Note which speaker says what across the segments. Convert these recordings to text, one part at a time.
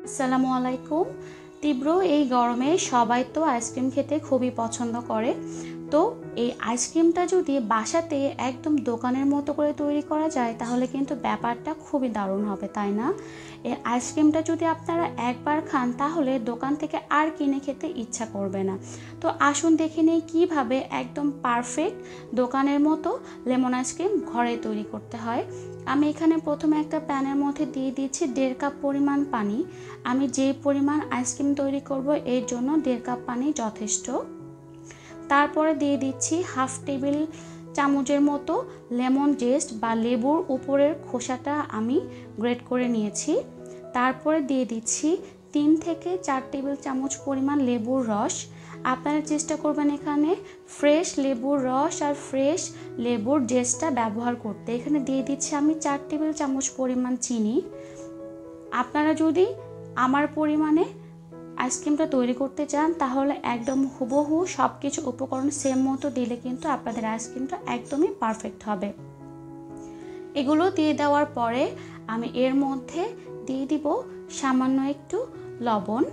Speaker 1: আসসালামু আলাইকুম। তীব্র এই গরমে সবাই তো আইসক্রিম খেতে খুবই পছন্দ করে। তো এই আইসক্রিমটা যদি বাসাতে একদম দোকানের মতো করে তৈরি করা যায় তাহলে কিন্তু ব্যাপারটা খুবই দারুণ হবে, তাই না? এই আইসক্রিমটা যদি আপনারা একবার খান তাহলে দোকান থেকে আর কিনে খেতে ইচ্ছা করবে না। তো আসুন দেখে নেই কীভাবে একদম পারফেক্ট দোকানের মতো লেমন আইসক্রিম ঘরে তৈরি করতে হয়। আমি এখানে প্রথমে একটা প্যানের মধ্যে দিয়ে দিচ্ছি 1.5 কাপ পরিমাণ পানি। আমি যে পরিমাণ আইসক্রিম তৈরি করব এর জন্য 1.5 কাপ পানি যথেষ্ট। তারপরে দিয়ে দিচ্ছি হাফ টেবিল চামচের মতো লেমন জেস্ট বা লেবুর উপরের খোসাটা আমি গ্রেট করে নিয়েছি। তারপরে দিয়ে দিচ্ছি 3 থেকে 4 টেবিল চামচ পরিমাণ লেবুর রস। আপনারা চেষ্টা করবেন এখানে ফ্রেশ লেবুর রস আর ফ্রেশ লেবুর জেস্টটা ব্যবহার করতে। এখানে দিয়ে দিচ্ছি আমি 4 টেবিল চামচ পরিমাণ চিনি। আপনারা যদি আমার পরিমাণে আইসক্রিমটা তৈরি করতে চান তাহলে একদম হুবহু সব কিছু উপকরণ সেম মতো দিলে কিন্তু আপনাদের আইসক্রিমটা একদমই পারফেক্ট হবে। এগুলো দিয়ে দেওয়ার পরে আমি এর মধ্যে দিয়ে দিব সামান্য একটু লবণ।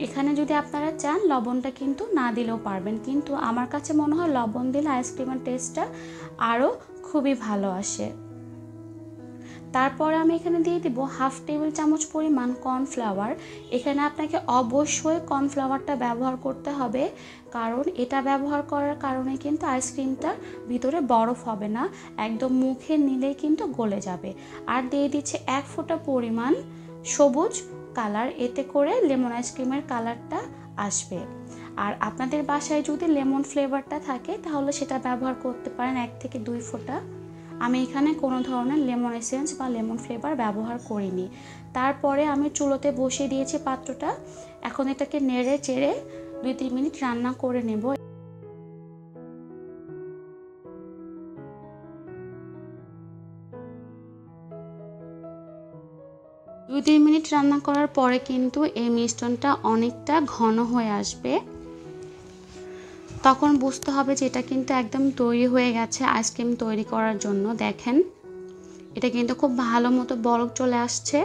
Speaker 1: এখানে যদি আপনারা চান লবণটা কিন্তু না দিলেও পারবেন, কিন্তু আমার কাছে মনে হয় লবণ দিলে আইসক্রিমের টেস্টটা আরও খুবই ভালো আসে। তারপরে আমি এখানে দিয়ে দিব হাফ টেবিল চামচ পরিমাণ কর্নফ্লাওয়ার। এখানে আপনাকে অবশ্যই কর্নফ্লাওয়ারটা ব্যবহার করতে হবে, কারণ এটা ব্যবহার করার কারণে কিন্তু আইসক্রিমটার ভিতরে বরফ হবে না, একদম মুখে নিলেই কিন্তু গলে যাবে। আর দিয়ে দিচ্ছে 1 ফোঁটা পরিমাণ সবুজ কালার, এতে করে লেমন আইসক্রিমের কালারটা আসবে। আর আপনাদের বাসায় যদি লেমন ফ্লেভারটা থাকে তাহলে সেটা ব্যবহার করতে পারেন 1 থেকে 2 ফোঁটা। আমি এখানে কোনো ধরনের লেমন এসেন্স বা লেমন ফ্লেভার ব্যবহার করিনি। তারপরে আমি চুলোতে বসিয়ে দিয়েছি পাত্রটা। এখন এটাকে নেড়ে চেড়ে 2-3 মিনিট রান্না করে নেব। 2-3 মিনিট রান্না করার পরে কিন্তু এই মিশ্রণটা অনেকটা ঘন হয়ে আসবে। তখন বুঝতে হবে যে এটা কিন্তু একদম তৈরি হয়ে গেছে আইসক্রিম তৈরি করার জন্য। দেখেন, এটা কিন্তু খুব ভালো মতো বলক চলে আসছে।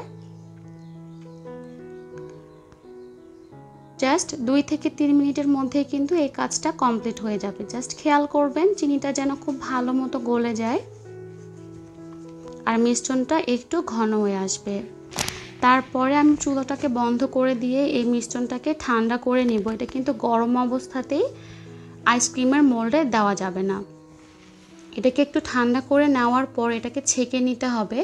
Speaker 1: জাস্ট 2 থেকে 3 মিনিটের মধ্যে কিন্তু এই কাজটা কমপ্লিট হয়ে যাবে। জাস্ট খেয়াল করবেন চিনিটা যেন খুব ভালো মতো গলে যায় আর মিশ্রণটা একটু ঘন হয়ে আসবে। তারপরে আমি চুলাটাকে বন্ধ করে দিয়ে এই মিশ্রণটাকে ঠান্ডা করে নেব। এটা কিন্তু গরম অবস্থাতেই আইসক্রিমের মোল্ডে দেওয়া যাবে না। এটাকে একটু ঠান্ডা করে নেওয়ার পর এটাকে ছেঁকে নিতে হবে।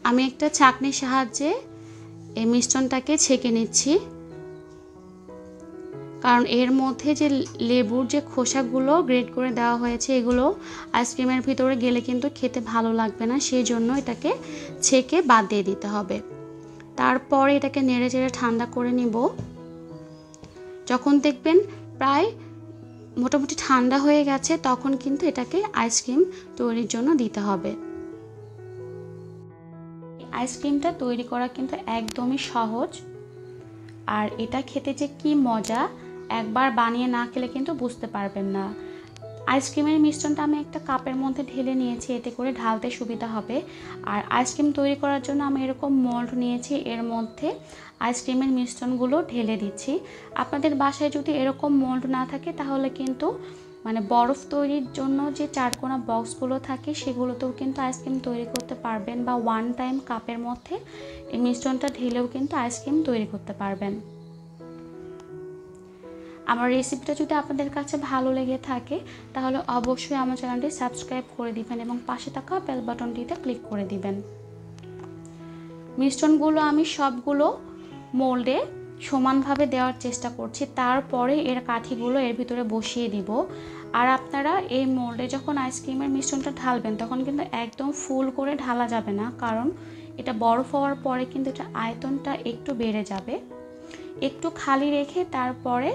Speaker 1: আমি একটা ছাঁকনির সাহায্যে এই মিশ্রণটাকে ছেঁকে নিচ্ছি, কারণ এর মধ্যে যে লেবুর যে খোসাগুলো গ্রেট করে দেওয়া হয়েছে এগুলো আইসক্রিমের ভিতরে গেলে কিন্তু খেতে ভালো লাগবে না, সেই জন্য এটাকে ছেঁকে বাদ দিয়ে দিতে হবে। তারপরে এটাকে নেড়ে চেড়ে ঠান্ডা করে নিব। যখন দেখবেন প্রায় মোটামুটি ঠান্ডা হয়ে গেছে তখন কিন্তু এটাকে আইসক্রিম তৈরির জন্য দিতে হবে। আইসক্রিমটা তৈরি করা কিন্তু একদমই সহজ, আর এটা খেতে যে কি মজা একবার বানিয়ে না খেলে কিন্তু বুঝতে পারবেন না। আইসক্রিমের মিশ্রণটা আমি একটা কাপের মধ্যে ঢেলে নিয়েছি, এতে করে ঢালতে সুবিধা হবে। আর আইসক্রিম তৈরি করার জন্য আমি এরকম মোল্ড নিয়েছি, এর মধ্যে আইসক্রিমের মিশ্রণগুলো ঢেলে দিচ্ছি। আপনাদের বাসায় যদি এরকম মোল্ড না থাকে তাহলে কিন্তু বরফ তৈরির জন্য যে চারকোনা বক্সগুলো থাকে সেগুলোতেও কিন্তু আইসক্রিম তৈরি করতে পারবেন, বা ওয়ান টাইম কাপের মধ্যে এই মিশ্রণটা ঢেলেও কিন্তু আইসক্রিম তৈরি করতে পারবেন। আমার রেসিপিটা যদি আপনাদের কাছে ভালো লেগে থাকে তাহলে অবশ্যই আমার চ্যানেলটি সাবস্ক্রাইব করে দিবেন এবং পাশে থাকা বেল বাটনটিতে ক্লিক করে দিবেন। মিশ্রণগুলো আমি সবগুলো মোল্ডে সমানভাবে দেওয়ার চেষ্টা করছি, তারপরে এর কাঠিগুলো এর ভিতরে বসিয়ে দিব। আর আপনারা এই মোল্ডে যখন আইসক্রিমের মিশ্রণটা ঢালবেন তখন কিন্তু একদম ফুল করে ঢালা যাবে না, কারণ এটা বরফ হওয়ার পরে কিন্তু এটা আয়তনটা একটু বেড়ে যাবে। একটু খালি রেখে তারপরে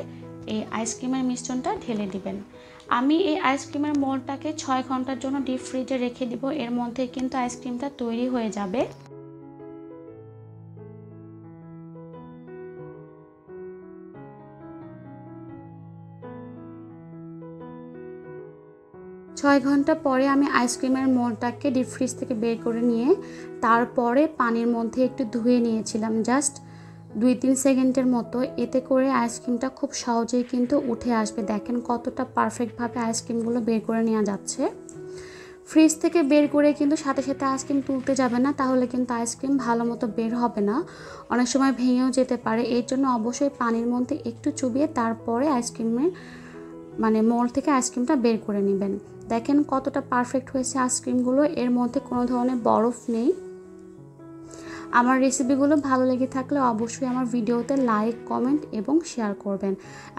Speaker 1: এই আইসক্রিমের মিশ্রণটা ঢেলে দিবেন। আমি এই আইসক্রিমের মোল্ডটাকে 6 ঘন্টার জন্য ডিপ ফ্রিজে রেখে দিব, এর মধ্যে কিন্তু আইসক্রিমটা তৈরি হয়ে যাবে। 6 6 ঘন্টা পরে আমি আইসক্রিমের মোলটাকে ডিপ ফ্রিজ থেকে বের করে নিয়ে তারপরে পানির মধ্যে একটু ধুয়ে নিয়েছিলাম, জাস্ট 2-3 সেকেন্ডের মতো। এতে করে আইসক্রিমটা খুব সহজেই কিন্তু উঠে আসবে। দেখেন কতটা পারফেক্টভাবে আইসক্রিমগুলো বের করে নেওয়া যাচ্ছে। ফ্রিজ থেকে বের করে কিন্তু সাথে সাথে আইসক্রিম তুলতে যাবে না, তাহলে কিন্তু আইসক্রিম ভালো মতো বের হবে না, অনেক সময় ভেঙেও যেতে পারে। এর জন্য অবশ্যই পানির মধ্যে একটু চুবিয়ে তারপরে আইসক্রিমের মোল্ড থেকে আইসক্রিমটা বের করে নেবেন। দেখেন কতটা পারফেক্ট হয়েছে আইসক্রিমগুলো, এর মধ্যে কোনো ধরনের বরফ নেই। আমার রেসিপিগুলো ভালো লেগে থাকলে অবশ্যই আমার ভিডিওতে লাইক, কমেন্ট এবং শেয়ার করবেন।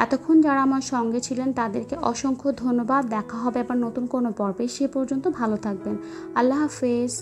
Speaker 1: এতক্ষণ যারা আমার সঙ্গে ছিলেন তাদেরকে অসংখ্য ধন্যবাদ। দেখা হবে আবার নতুন কোনো পর্বে, সে পর্যন্ত ভালো থাকবেন। আল্লাহ হাফেজ।